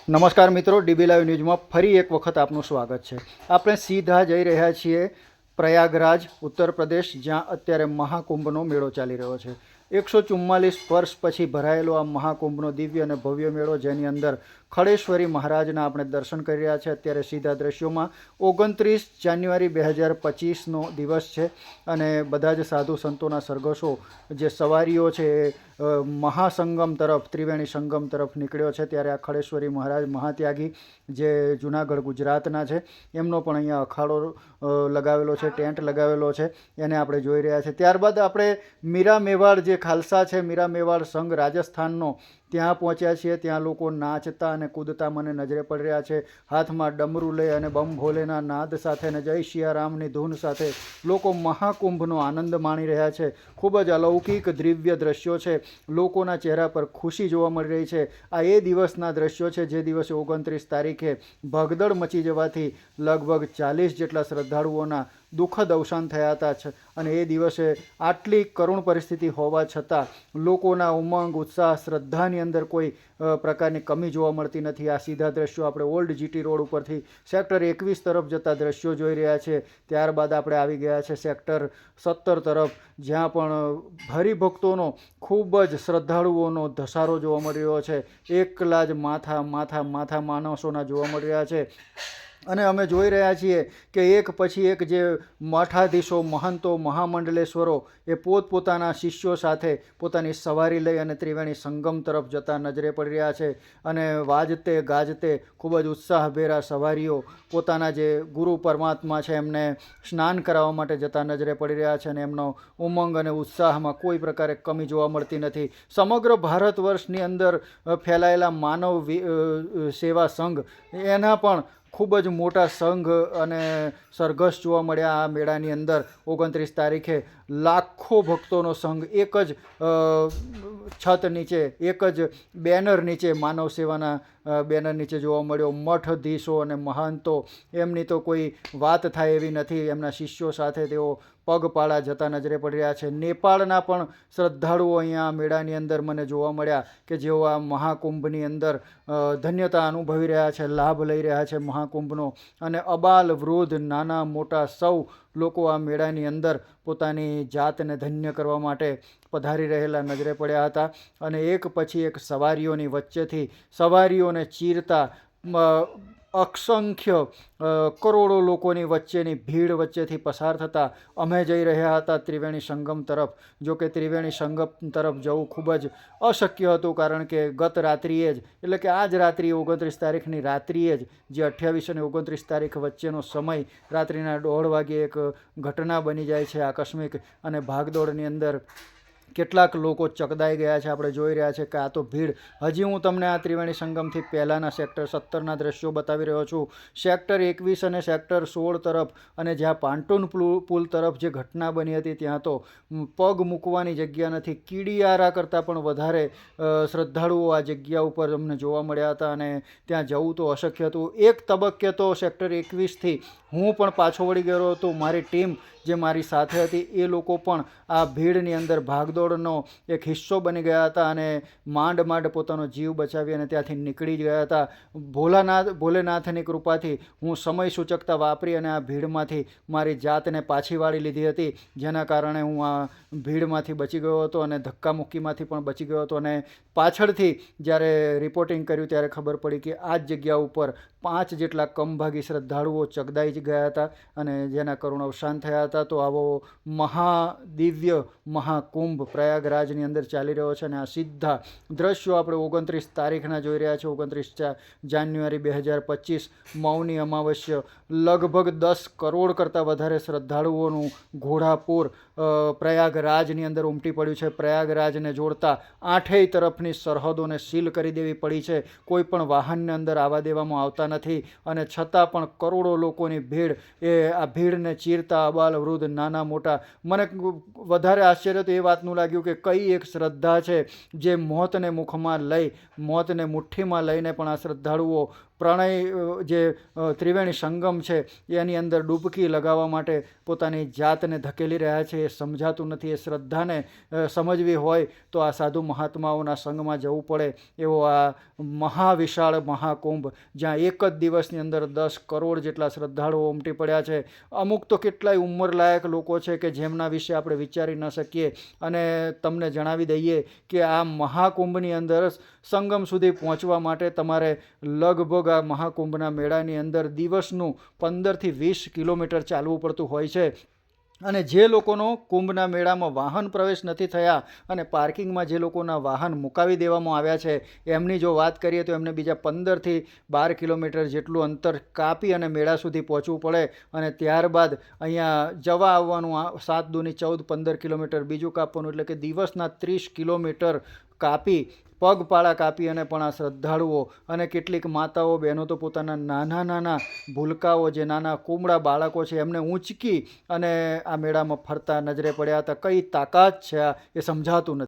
નમસ્કાર મિત્રો, dB live ન્યૂઝમાં ફરી એક વખત આપનું સ્વાગત છે. આપણે સીધા જઈ રહ્યા છીએ પ્રયાગરાજ, ઉત્તર પ્રદેશ, જ્યાં અત્યારે મહાકુંભનો મેળો ચાલી રહ્યો છે. 144 વર્ષ પછી ભરાયેલો આ મહાકુંભનો દિવ્ય અને ભવ્ય મેળો, જેની અંદર ખડેશ્વરી મહારાજના આપણે દર્શન કરી રહ્યા છે અત્યારે સીધા દ્રશ્યોમાં. 29 જાન્યુઆરી 2025નો દિવસ છે અને બધા જ સાધુ સંતોના સરઘસો, જે સવારીઓ છે, મહાસંગમ તરફ, ત્રિવેણી સંગમ તરફ નીકળ્યો છે. ત્યારે આ ખડેશ્વરી મહારાજ મહાત્યાગી, જે જુનાગઢ ગુજરાતના છે, એમનો પણ અહીંયા અખાડો લગાવેલો છે, ટેન્ટ લગાવેલો છે, એને આપણે જોઈ રહ્યા છીએ. ત્યારબાદ આપણે મીરા મેવાડ, જે ખાલસા છે, મીરા મેવાડ સંઘ રાજસ્થાનનો, ત્યાં પહોંચ્યા છીએ. ત્યાં લોકો નાચતા અને કૂદતા મને નજરે પડી રહ્યા છે. હાથમાં ડમરું લઈ અને બમ ભોલેના નાદ સાથે અને જય સિયારામની ધૂન સાથે લોકો મહાકુંભનો આનંદ માણી રહ્યા છે. ખૂબ જ અલૌકિક દિવ્ય દ્રશ્યો છે. લોકોના ચહેરા પર ખુશી જોવા મળી રહી છે. આ એ દિવસના દ્રશ્યો છે જે દિવસે 29 તારીખે ભગદડ મચી જવાથી લગભગ 40 જેટલા શ્રદ્ધાળુઓના દુઃખદ અવસાન થયા હતા. અને એ દિવસે આટલી કરુણ પરિસ્થિતિ હોવા છતાં લોકોના ઉમંગ, ઉત્સાહ, શ્રદ્ધાની અંદર કોઈ પ્રકારની કમી જોવા મળતી નથી. આ સીધા દ્રશ્યો આપણે ઓલ્ડ જીટી રોડ ઉપરથી સેક્ટર 21 તરફ જતા દ્રશ્યો જોઈ રહ્યા છે. ત્યારબાદ આપણે આવી ગયા છે સેક્ટર 17 તરફ, જ્યાં પણ હરિભક્તોનો, ખૂબ જ શ્રદ્ધાળુઓનો ધસારો જોવા મળી રહ્યો છે. એકલા જ માથા માણસોના જોવા મળી રહ્યા છે. અને અમે જોઈ રહ્યા છીએ કે એક પછી એક જે મઠાધીશો, મહંતો, મહામંડલેશ્વરો એ પોતપોતાના શિષ્યો સાથે પોતાની સવારી લઈ અને ત્રિવેણી સંગમ તરફ જતા નજરે પડી રહ્યા છે. અને વાજતે ગાજતે ખૂબ જ ઉત્સાહભેર આ સવારીઓ પોતાના જે ગુરુ પરમાત્મા છે એમને સ્નાન કરાવવા માટે જતા નજરે પડી રહ્યા છે. અને એમનો ઉમંગ અને ઉત્સાહમાં કોઈ પ્રકારે કમી જોવા મળતી નથી. સમગ્ર ભારત વર્ષની અંદર ફેલાયેલા માનવ સેવા સંઘ, એના પણ ખૂબ જ મોટા સંઘ અને સરઘસ જોવા મળ્યા આ મેળાની અંદર. 29 તારીખે લાખો ભક્તોનો સંઘ એક જ છત નીચે, એક જ બેનર નીચે, માનવ સેવાના બેનર નીચે જોવા મળ્યો. મઠધીશો અને મહંતો, એમની તો કોઈ વાત થાય એવી નથી. એમના શિષ્યો સાથે તેઓ પગપાળા જતા નજરે પડી રહ્યા છે. નેપાળના પણ શ્રદ્ધાળુઓ અહીંયા મેળાની અંદર મને જોવા મળ્યા કે જેઓ આ મહાકુંભની અંદર ધન્યતા અનુભવી રહ્યા છે, લાભ લઈ રહ્યા છે મહાકુંભનો. અને અબાલ વૃદ્ધ, નાના મોટા સૌ લોકો આ મેળાની અંદર પોતાની જાતને ધન્ય કરવા માટે પધારી રહેલા નજરે પડ્યા હતા. અને એક પછી એક સવારીઓની વચ્ચેથી, સવારીઓને ચીરતા અસંખ્ય કરોડો લોકોની વચ્ચેની ભીડ વચ્ચેથી પસાર થતા અમે જઈ રહ્યા હતા ત્રિવેણી સંગમ તરફ. જો કે ત્રિવેણી સંગમ તરફ જવું ખૂબ જ અશક્ય હતું, કારણ કે ગત રાત્રિએ જ, એટલે કે આજ રાત્રિએ 29 તારીખની રાત્રિએ જ, જે 28 અને 29 તારીખ વચ્ચેનો સમય, રાત્રિના 1:30 વાગ્યે એક ઘટના બની જાય છે આકસ્મિક. અને ભાગદોડની અંદર કેટલાક લોકો ચકદાઈ ગયા છે. આપણે જોઈ રહ્યા છે કે આ તો ભીડ. હજી હું તમને આ ત્રિવેણી સંગમથી પહેલાંના સેક્ટર 17ના દ્રશ્યો બતાવી રહ્યો છું. સેક્ટર 21 અને સેક્ટર 16 તરફ, અને જ્યાં પાંટૂન પુલ તરફ જે ઘટના બની હતી, ત્યાં તો પગ મૂકવાની જગ્યા નથી. કીડિયારા કરતાં પણ વધારે શ્રદ્ધાળુઓ આ જગ્યા ઉપર અમને જોવા મળ્યા હતા અને ત્યાં જવું તો અશક્ય હતું. એક તબક્કે તો સેક્ટર 21થી હું પણ પાછો વળી ગયો હતો. મારી ટીમ જે મારી સાથે હતી એ લોકો પણ આ ભીડની અંદર ભાગદોડનો એક હિસ્સો બની ગયા હતા અને માંડ પોતાનો જીવ બચાવી અને ત્યાંથી નીકળી ગયા હતા. ભોલેનાથની કૃપાથી હું સમય સૂચકતા વાપરી અને આ ભીડમાંથી મારી જાતને પાછી વાળી લીધી હતી, જેના કારણે હું આ ભીડમાંથી બચી ગયો હતો અને ધક્કામુક્કીમાંથી પણ બચી ગયો હતો. અને પાછળથી જ્યારે રિપોર્ટિંગ કર્યું ત્યારે ખબર પડી કે આ જ જગ્યા ઉપર 5 જેટલા કમભાગી શ્રદ્ધાળુઓ ચકદાઈ જ ગયા હતા અને જેના કરુણ અવસાન થયા હતા. તો આવો મહાદિવ્ય મહાકુંભ પ્રયાગરાજની અંદર ચાલી રહ્યો છે. અને આ સીધા દ્રશ્યો આપણે 29 તારીખના જોઈ રહ્યા છે. 29 જાન્યુઆરી 2025, મૌની અમાવસ્ય. લગભગ 10 કરોડ કરતાં વધારે શ્રદ્ધાળુઓનું ઘોડાપૂર પ્રયાગરાજની અંદર ઉમટી પડ્યું છે. પ્રયાગરાજને જોડતા 8 તરફની સરહદોને સીલ કરી દેવી પડી છે. કોઈ પણ વાહનને અંદર આવવા દેવામાં આવતા નથી. અને છતાં પણ કરોડો લોકોની ભીડ, એ આ ભીડને ચીરતા અબાલ વૃદ્ધ નાના મોટા. મને વધારે આશ્ચર્ય તો એ વાતનું લાગ્યું કે કઈ એક શ્રદ્ધા છે જે મોતને મુખમાં લઈ, મોતને મુઠ્ઠીમાં લઈને પણ આ શ્રદ્ધાળુઓ પ્રણય જે ત્રિવેણી સંગમ છે એની અંદર ડૂબકી લગાવવા માટે પોતાની જાતને ધકેલી રહ્યા છે. એ સમજાતું નથી. એ શ્રદ્ધાને સમજવી હોય તો આ સાધુ મહાત્માઓના સંગમાં જવું પડે. એવો આ મહાવિશાળ મહાકુંભ, જ્યાં એક જ દિવસની અંદર 10 કરોડ જેટલા શ્રદ્ધાળુઓ ઉમટી પડ્યા છે. અમુક તો કેટલાય ઉંમરલાયક લોકો છે કે જેમના વિશે આપણે વિચારી ન શકીએ. અને તમને જણાવી દઈએ કે આ મહાકુંભની અંદર સંગમ સુધી પહોંચવા માટે તમારે લગભગ આ મહાકુંભના મેળાની અંદર દિવસનું 15થી 20 કિલોમીટર ચાલવું પડતું હોય છે. અને જે લોકોનો કુંભના મેળામાં વાહન પ્રવેશ નથી થયા અને પાર્કિંગમાં જે લોકોના વાહન મુકાવી દેવામાં આવ્યા છે, એમની જો વાત કરીએ તો એમને બીજા 15થી 12 કિલોમીટર જેટલું અંતર કાપી અને મેળા સુધી પહોંચવું પડે. અને ત્યારબાદ અહીંયા જવા આવવાનું 7 દૂની 14, 15 કિલોમીટર બીજું કાપવાનું, એટલે કે દિવસના 30 કિલોમીટર કાપી, પગપાળા કાપી અને પણ આ શ્રદ્ધાળુઓ અને કેટલીક માતાઓ બહેનો તો પોતાના નાના નાના ભૂલકાઓ, જે નાના કુમળા બાળકો છે, એમને ઊંચકી અને આ મેળામાં ફરતા નજરે પડ્યા હતા. કઈ તાકાત છે એ સમજાતું નથી.